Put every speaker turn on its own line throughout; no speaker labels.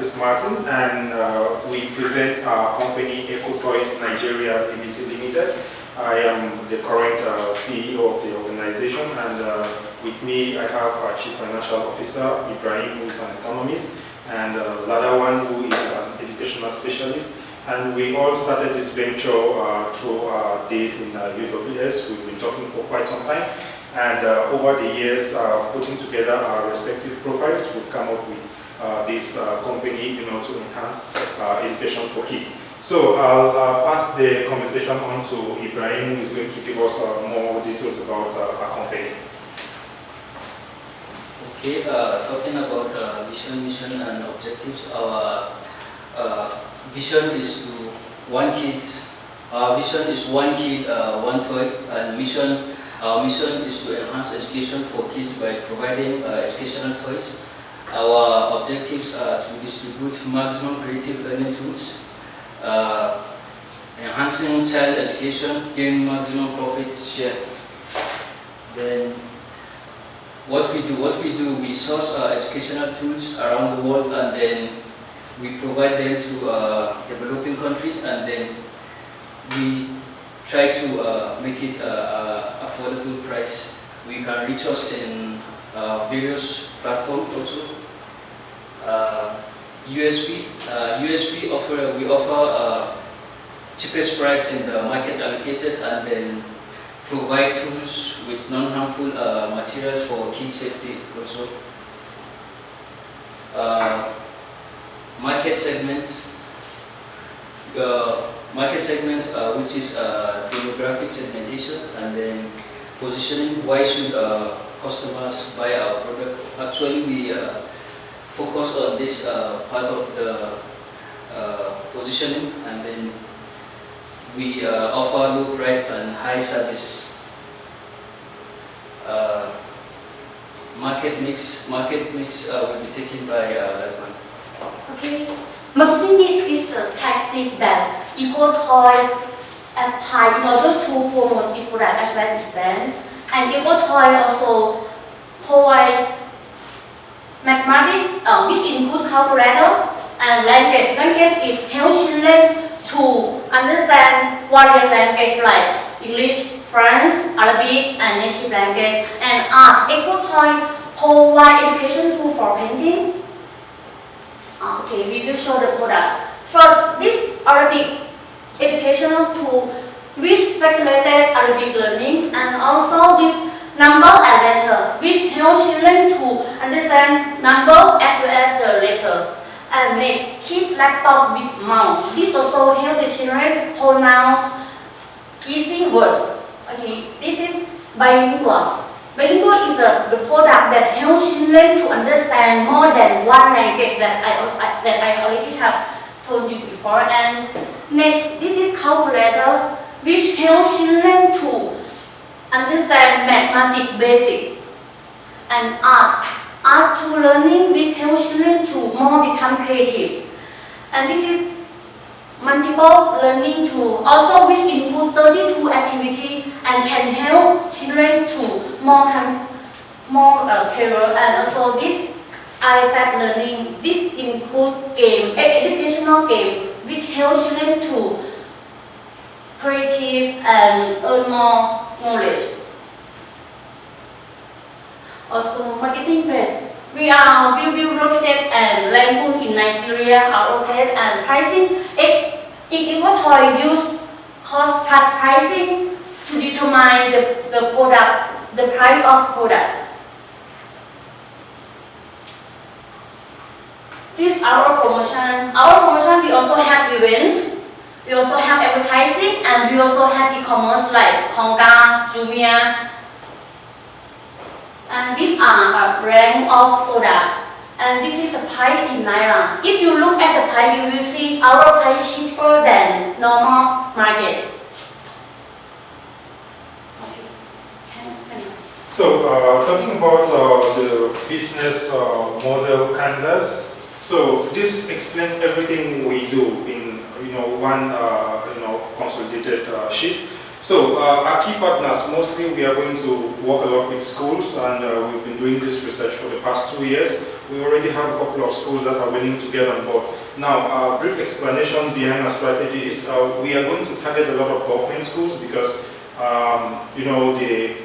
is Martin, and we present our company Eko Toys Nigeria Pvt Limited. I am the current CEO of the organization, and with me I have our Chief Financial Officer, Ibrahim, who is an economist, and Ladawan, who is an educational specialist. And we all started this venture through our days in UWS. We've been talking for quite some time. And over the years, putting together our respective profiles, we've come up with this company, to enhance education for kids. So I'll pass the conversation on to Ibrahim, who is going to give us more details about our company.
Okay, talking about vision, mission, and objectives. Our vision is to one kids. Our vision is one kid, one toy, and our mission is to enhance education for kids by providing educational toys. Our objectives are to distribute maximum creative learning tools, enhancing child education, giving maximum profit share. Then what we do, we source educational tools around the world, and then we provide them to developing countries, and then we try to make it affordable price. We can reach us in various platforms also. USP we offer cheapest price in the market allocated, and then provide tools with non-harmful materials for kid safety also. Market segment, which is demographic segmentation, and then positioning. Why should customers buy our product? Actually, we focus on this part of the positioning, and then we offer low price and high service. Market mix will be taken by that one.
Okay, marketing mix is the tactic that Eko Toys apply in order to promote its product as well as brand. And Eko Toys also provide mathematics, which include calculator, and language. Language is help children to understand various languages like English, French, Arabic, and native language. And art, Eko Toys provide education tool for painting. Okay, we will show the product. First, this Arabic educational tool which facilitated Arabic learning, and also this number and letter which helps children to understand number as well as the letter. And next, keep laptop with mouse. This also helps the children pronounce easy words. Okay, this is bilingual. Bilingual is the product that helps children to understand more than one language that I already have told you before. And next, this is calculator, which helps children to understand mathematics basic. And art to learning, which helps children to more become creative. And this is multiple learning tool, also which include 32 activities and can help children to more clever. And also this iPad learning, this includes game, educational game, which helps children to creative and earn more knowledge. Also marketing place. We will be located and Rangoon in Nigeria, our located and pricing. Eko Toys use cost plus pricing to determine the product, the price of product. This is our promotion. Our promotion, we also have events, we also have advertising, and we also have e-commerce like Konga, Jumia. And these are a rank of product. And this is the price in Naira. If you look at the price, you will see our price cheaper than normal market.
So talking about the business model canvas, so this explains everything we do in one consolidated sheet. So our key partners, mostly we are going to work a lot with schools, and we've been doing this research for the past 2 years. We already have a couple of schools that are willing to get on board. Now, a brief explanation behind our strategy is we are going to target a lot of government schools because, you know, the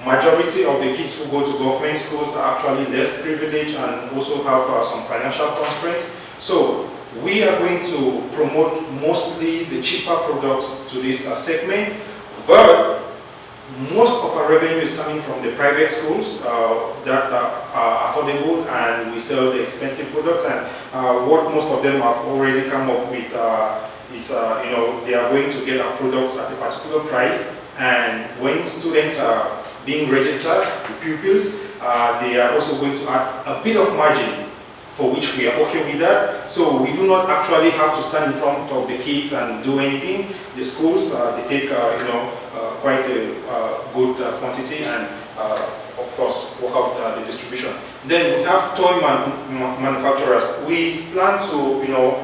majority of the kids who go to government schools are actually less privileged and also have some financial constraints. So we are going to promote mostly the cheaper products to this segment, but most of our revenue is coming from the private schools that are affordable, and we sell the expensive products. And what most of them have already come up with is, you know, they are going to get our products at a particular price, and when students are being registered, the pupils, they are also going to add a bit of margin, for which we are okay with that. So we do not actually have to stand in front of the kids and do anything. The schools, they take, you know, quite a good quantity, and of course work out the distribution. Then we have toy manufacturers. We plan to, you know,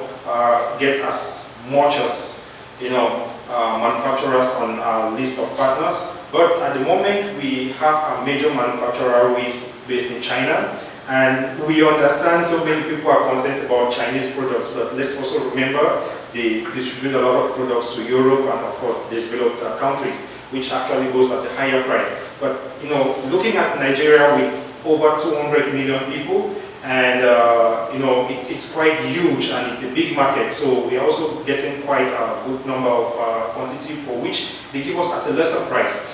get as much as, you know, manufacturers on our list of partners. But at the moment, we have a major manufacturer who is based in China. And we understand so many people are concerned about Chinese products, but let's also remember they distribute a lot of products to Europe and of course developed countries, which actually goes at a higher price. But you know, looking at Nigeria with over 200 million people, and you know, it's quite huge and it's a big market. So we are also getting quite a good number of quantity for which they give us at a lesser price.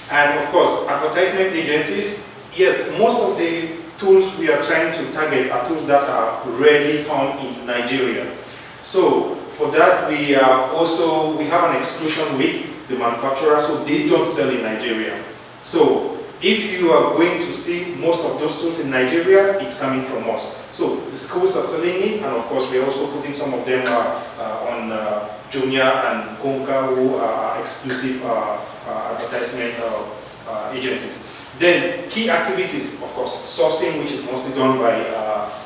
And of course, advertisement agencies, yes, most of the tools we are trying to target are tools that are rarely found in Nigeria. So for that, we have an exclusion with the manufacturer, so they don't sell in Nigeria. So if you are going to see most of those tools in Nigeria, it's coming from us. So the schools are selling it, and of course we are also putting some of them on Jumia and Konka, who are exclusive advertisement agencies. Then key activities, of course, sourcing, which is mostly done by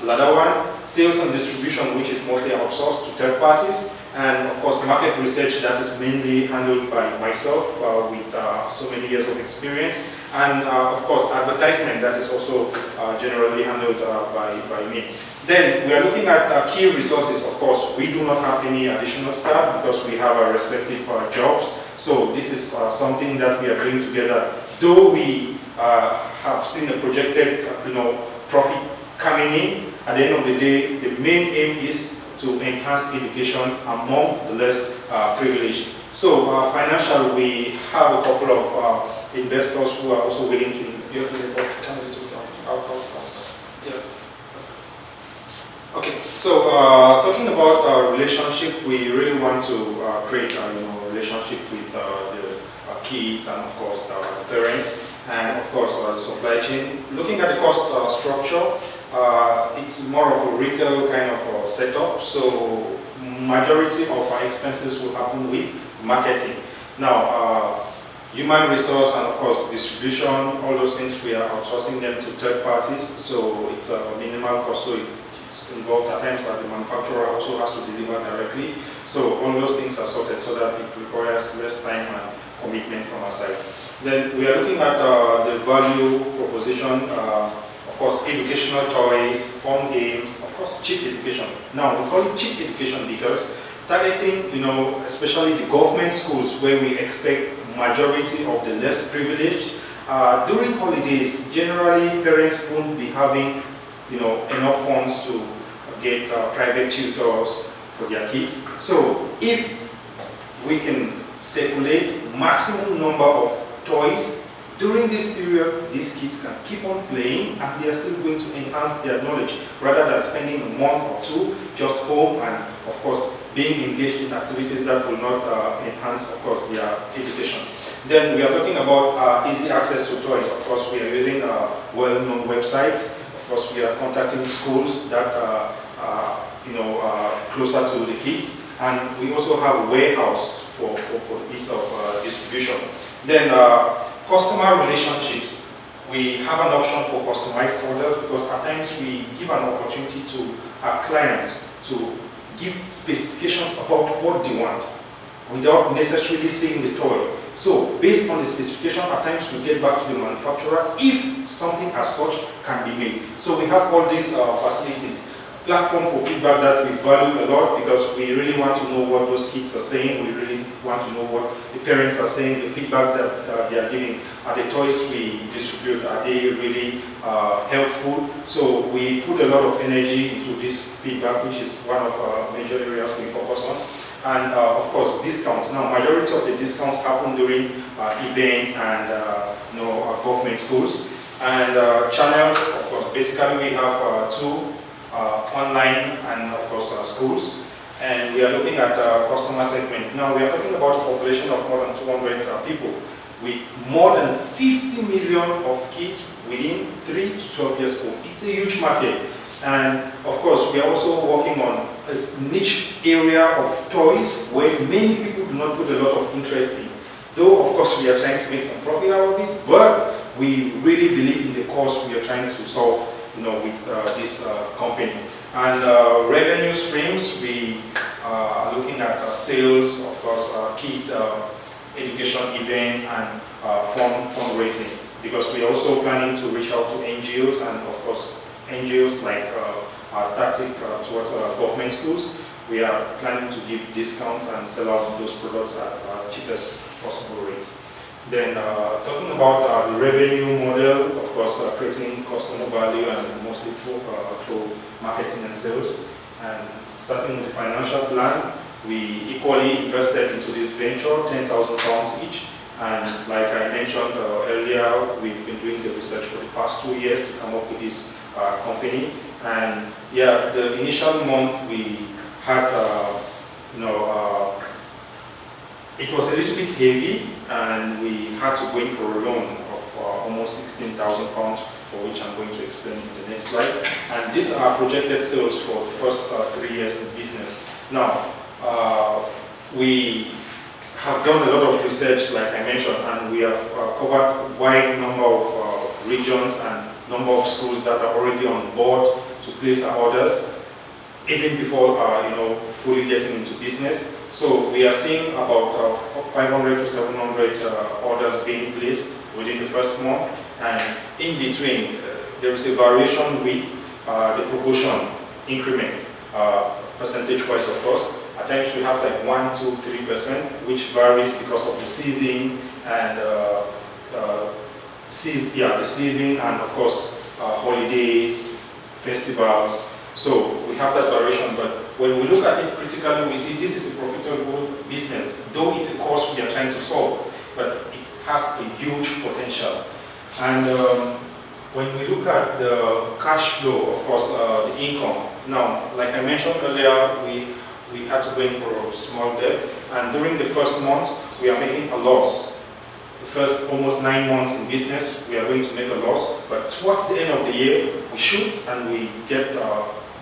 Ladawan, sales and distribution, which is mostly outsourced to third parties, and of course market research that is mainly handled by myself with so many years of experience, and of course advertisement that is also generally handled by me. Then we are looking at key resources. Of course, we do not have any additional staff because we have our respective jobs. So this is something that we are doing together. Though we have seen a projected, you know, profit coming in, at the end of the day, the main aim is to enhance education among the less privileged. So financial, we have a couple of investors who are also willing to invest. Okay, so talking about our relationship, we really want to create a relationship with the kids and of course the parents, and of course the supply chain. Looking at the cost structure, it's more of a retail kind of setup, so majority of our expenses will happen with marketing. Now, human resource and of course distribution, all those things we are outsourcing them to third parties, so it's a minimal cost. So it's involved at times that the manufacturer also has to deliver directly. So all those things are sorted so that it requires less time and commitment from our side. Then we are looking at the value proposition, of course educational toys, fun games, of course cheap education. Now we call it cheap education because targeting, especially the government schools where we expect majority of the less privileged. During holidays, generally parents won't be having enough funds to get private tutors for their kids. So if we can circulate maximum number of toys during this period, these kids can keep on playing and they are still going to enhance their knowledge rather than spending a month or two just home and of course being engaged in activities that will not enhance of course their education. Then we are talking about easy access to toys. Of course we are using well-known websites. Of course, we are contacting schools that are closer to the kids, and we also have a warehouse for ease of distribution. Then customer relationships. We have an option for customized orders because at times we give an opportunity to our clients to give specifications about what they want. without necessarily seeing the toy. So based on the specification, at times we get back to the manufacturer if something as such can be made. So we have all these facilities. Platform for feedback that we value a lot, because we really want to know what those kids are saying. We really want to know what the parents are saying, the feedback that they are giving. Are the toys we distribute, are they really helpful? So we put a lot of energy into this feedback, which is one of our major areas we focus on. And of course, discounts. Now, majority of the discounts happen during events and government schools. And channels, of course, basically we have two. Online and of course schools, and we are looking at customer segment. Now we are talking about a population of more than 200 people with more than 50 million of kids within 3 to 12 years old. It's a huge market, and of course we are also working on a niche area of toys where many people do not put a lot of interest in. Though of course we are trying to make some profit out of it, but we really believe in the cause we are trying to solve with this company. And revenue streams, we are looking at sales, of course, kid education events and fundraising, because we are also planning to reach out to NGOs, and of course NGOs like our tactic towards government schools. We are planning to give discounts and sell out those products at cheapest possible rates. Then talking about the revenue model, of course, creating customer value, and mostly through marketing and sales. And starting with the financial plan, we equally invested into this venture, £10,000 each. And like I mentioned earlier, we've been doing the research for the past 2 years to come up with this company. And yeah, the initial month we had, it was a little bit heavy, and we had to go in for a loan of almost £16,000, for which I'm going to explain in the next slide. And these are projected sales for the first 3 years of business. Now, we have done a lot of research, like I mentioned, and we have covered a wide number of regions and number of schools that are already on board to place our orders, even before fully getting into business. So we are seeing about 500 to 700 orders being placed within the first month, and in between there is a variation with the proportion increment, percentage-wise, of course. At times we have like 1, 2, 3%, which varies because of the season and the season, and of course holidays, festivals. So we have that variation, but when we look at it critically, we see this is a profitable business, though it's a cost we are trying to solve, but it has a huge potential. And when we look at the cash flow, of course, the income. Now, like I mentioned earlier, we had to go in for a small debt, and during the first month, we are making a loss. The first almost 9 months in business, we are going to make a loss, but towards the end of the year, we should, and we get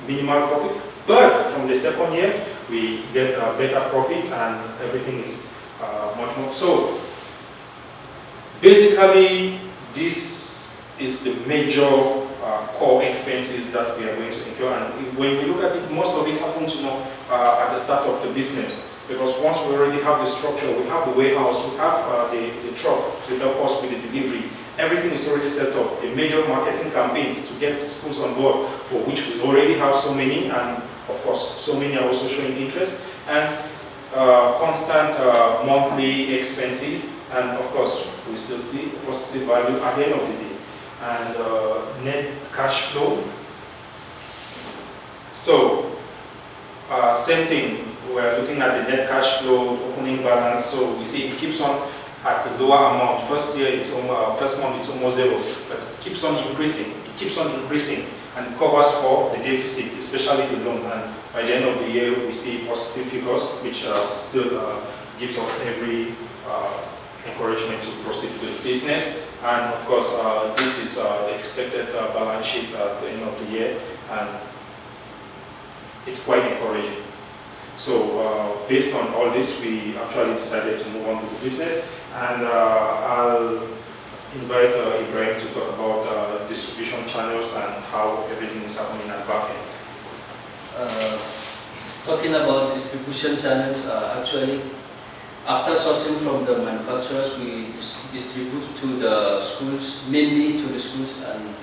minimal profit. But from the second year, we get better profits, and everything is much more. So basically, this is the major core expenses that we are going to incur. And when we look at it, most of it happens, at the start of the business. Because once we already have the structure, we have the warehouse, we have the truck to help us with the delivery. Everything is already set up. The major marketing campaigns to get the schools on board, for which we already have so many, and of course, so many are also showing interest, and constant monthly expenses, and of course, we still see a positive value at the end of the day. And net cash flow. So, same thing. We're looking at the net cash flow, opening balance. So we see it keeps on at the lower amount. First month it's almost zero, but it keeps on increasing. It keeps on increasing, and it covers for the deficit, especially the loan. And by the end of the year, we see positive figures, which still gives us every encouragement to proceed with business. And of course, this is the expected balance sheet at the end of the year, and it's quite encouraging. So based on all this, we actually decided to move on to the business, and I'll invite Ibrahim to talk about distribution channels and how everything is happening at back end.
Talking about distribution channels, actually After sourcing from the manufacturers, we distribute to the schools, mainly to the schools and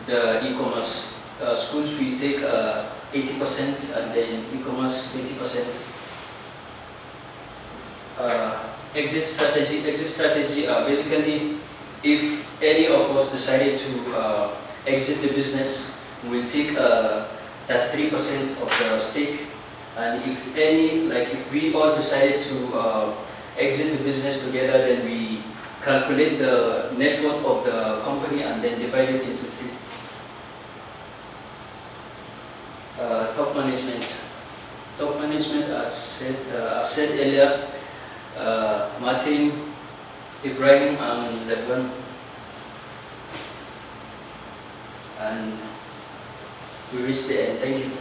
the e-commerce. Schools we take 80% and then e-commerce 20%. Exit strategy. Basically, if any of us decided to exit the business, we'll take 33% of the stake. And if we all decided to exit the business together, then we calculate the net worth of the company and then divide it into 3. Top management. Top management, as said earlier, Martin, Ibrahim, and Lebron. And we reached the end. Thank you.